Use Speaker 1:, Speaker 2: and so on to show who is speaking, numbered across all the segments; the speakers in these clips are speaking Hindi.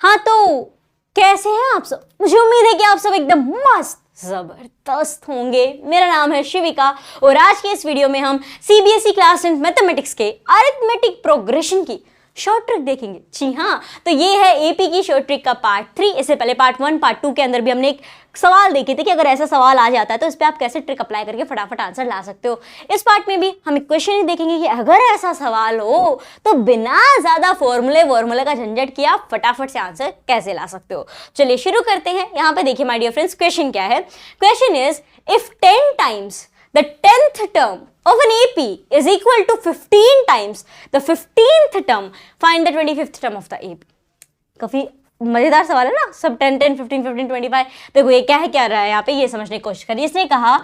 Speaker 1: हाँ तो कैसे हैं आप सब? मुझे उम्मीद है कि आप सब एकदम मस्त जबरदस्त होंगे। मेरा नाम है शिविका और आज के इस वीडियो में हम सीबीएसई क्लास 10 मैथमेटिक्स के अरिथमेटिक प्रोग्रेशन की शॉर्ट ट्रिक देखेंगे। जी हाँ, तो ये है एपी की शॉर्ट ट्रिक का पार्ट 3। इससे पहले पार्ट 1 पार्ट 2 के अंदर भी हमने एक सवाल देखे थे कि अगर ऐसा सवाल आ जाता है तो इस पर आप कैसे ट्रिक अप्लाई करके फटाफट आंसर ला सकते हो। इस पार्ट में भी हम एक क्वेश्चन ही देखेंगे कि अगर ऐसा सवाल हो तो बिना ज्यादा फॉर्मूले का झंझट किए आप फटाफट से आंसर कैसे ला सकते हो। चलिए शुरू करते हैं। यहाँ पे देखिए माय डियर फ्रेंड्स, क्वेश्चन क्या है? Question is if 10 times the 10th term of an AP is equal to 15 times the 15th term, find the 25th term of the AP। काफी मजेदार सवाल है ना, सब 10 10 15 15 25। देखो ये क्या है, क्या रहा है यहाँ पे, ये समझने की कोशिश करिए। इसने कहा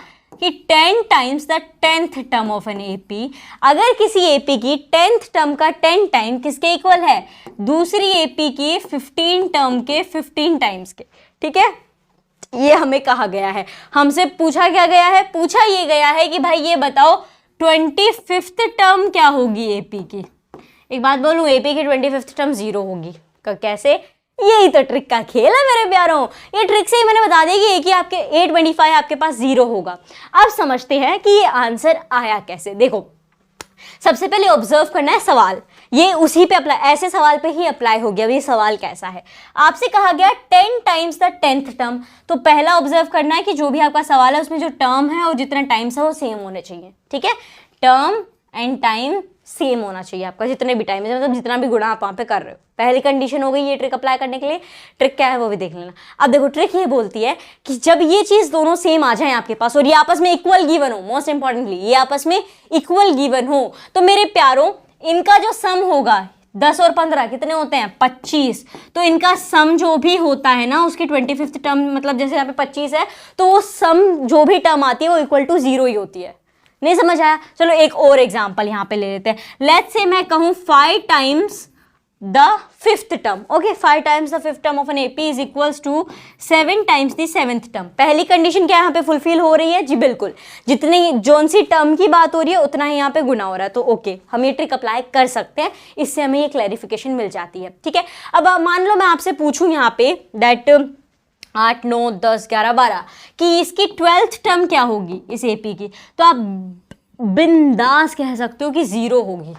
Speaker 1: कि 10 times the 10th term of an AP, अगर किसी AP की 10th टर्म का 10 टाइम किसके इक्वल है? दूसरी AP की 15 टर्म के 15 टाइम्स के। ठीक है, ये हमें कहा गया है। हमसे पूछा क्या गया है? पूछा ये गया है कि भाई ये बताओ 25th टर्म क्या होगी एपी की। एक बात बोलूं, एपी की 25th टर्म 0 होगी। कैसे? यही तो ट्रिक का खेल है मेरे प्यारों। ये ट्रिक से ही मैंने बता दिया कि आपके 825 आपके पास 0 होगा। अब समझते हैं कि ये आंसर आया कैसे। देखो, सबसे पहले ऑब्जर्व करना है सवाल, ये उसी पे अप्लाई, ऐसे सवाल पे ही अप्लाई हो गया। ये सवाल कैसा है? आपसे कहा गया 10 टाइम्स द 10th टर्म, तो पहला ऑब्जर्व करना है कि जो भी आपका सवाल है उसमें जो टर्म है और जितना टाइम्स है वो सेम होने चाहिए। ठीक है, टर्म एंड टाइम सेम होना चाहिए आपका, जितने भी टाइम है, मतलब जितना भी गुणा आप वहां पे कर रहे हो। पहली कंडीशन हो गई ये ट्रिक अप्लाई करने के लिए। ट्रिक क्या है वो भी देख लेना। अब देखो, ट्रिक ये बोलती है कि जब ये चीज दोनों सेम आ जाए आपके पास और ये आपस में इक्वल गिवन हो, मोस्ट इंपॉर्टेंटली ये आपस में इक्वल गिवन हो, तो मेरे प्यारों इनका जो सम होगा 10 और 15 कितने होते हैं? 25। तो इनका सम जो भी होता है ना उसकी 25th टर्म, मतलब जैसे यहाँ पे 25 है तो वो सम जो भी टर्म आती है वो इक्वल टू 0 ही होती है। नहीं समझ आया? चलो एक और एग्जांपल यहाँ पे ले लेते हैं। लेट्स से मैं कहूँ 5 times the 5th term. Okay, 5 times the 5th term of an AP is equals to 7 times the 7th term. पहली कंडीशन क्या यहाँ पे फुलफिल हो रही है? जी बिल्कुल, जितनी जोन सी टर्म की बात हो रही है उतना ही यहाँ पे गुना हो रहा है। तो ओके, हम ये ट्रिक अप्लाई कर सकते हैं, इससे हमें ये क्लैरिफिकेशन मिल जाती है। ठीक है, अब मान लो मैं आपसे पूछूं यहाँ पे दैट 8 9 10 11 12 कि इसकी 12th टर्म क्या होगी इस एपी की, तो आप बिंदास कह सकते हो कि 0 होगी।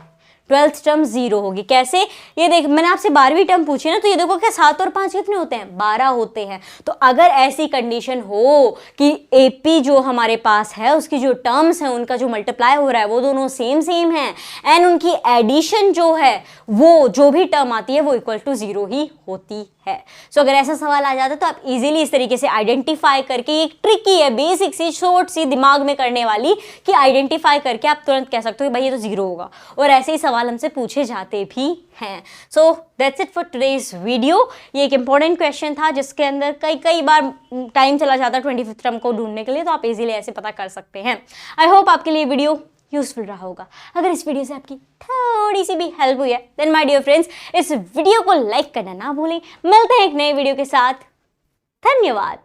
Speaker 1: 12th टर्म 0 होगी। कैसे? ये देख, मैंने आपसे 12वीं टर्म पूछी ना, तो ये देखो क्या 7 और 5 कितने होते हैं? 12 होते हैं। तो अगर ऐसी कंडीशन हो कि एपी जो हमारे पास है उसकी जो टर्म्स हैं उनका जो मल्टीप्लाई हो रहा है वो दोनों सेम हैं एंड उनकी एडिशन जो है वो जो भी टर्म आती है वो इक्वल टू 0 ही होती है। सो अगर ऐसा सवाल आ जाता है तो आप इजीली इस तरीके से आइडेंटिफाई करके, एक ट्रिकी है, बेसिक सी शॉर्ट सी दिमाग में करने वाली, कि आइडेंटिफाई करके आप तुरंत कह सकते हो कि भाई ये तो 0 होगा। और ऐसे ही सवाल हमसे पूछे जाते भी हैं। So that's it for today's video. ये एक इंपॉर्टेंट क्वेश्चन था जिसके अंदर कई बार टाइम चला जाता है 25th टर्म को ढूंढने के लिए, तो आप इजीली ऐसे पता कर सकते हैं। आई होप आपके लिए वीडियो यूजफुल रहा होगा। अगर इस वीडियो से आपकी थोड़ी सी भी हेल्प हुई है देन माय डियर फ्रेंड्स इस वीडियो को लाइक करना ना भूलें। मिलते हैं एक नए वीडियो के साथ। धन्यवाद।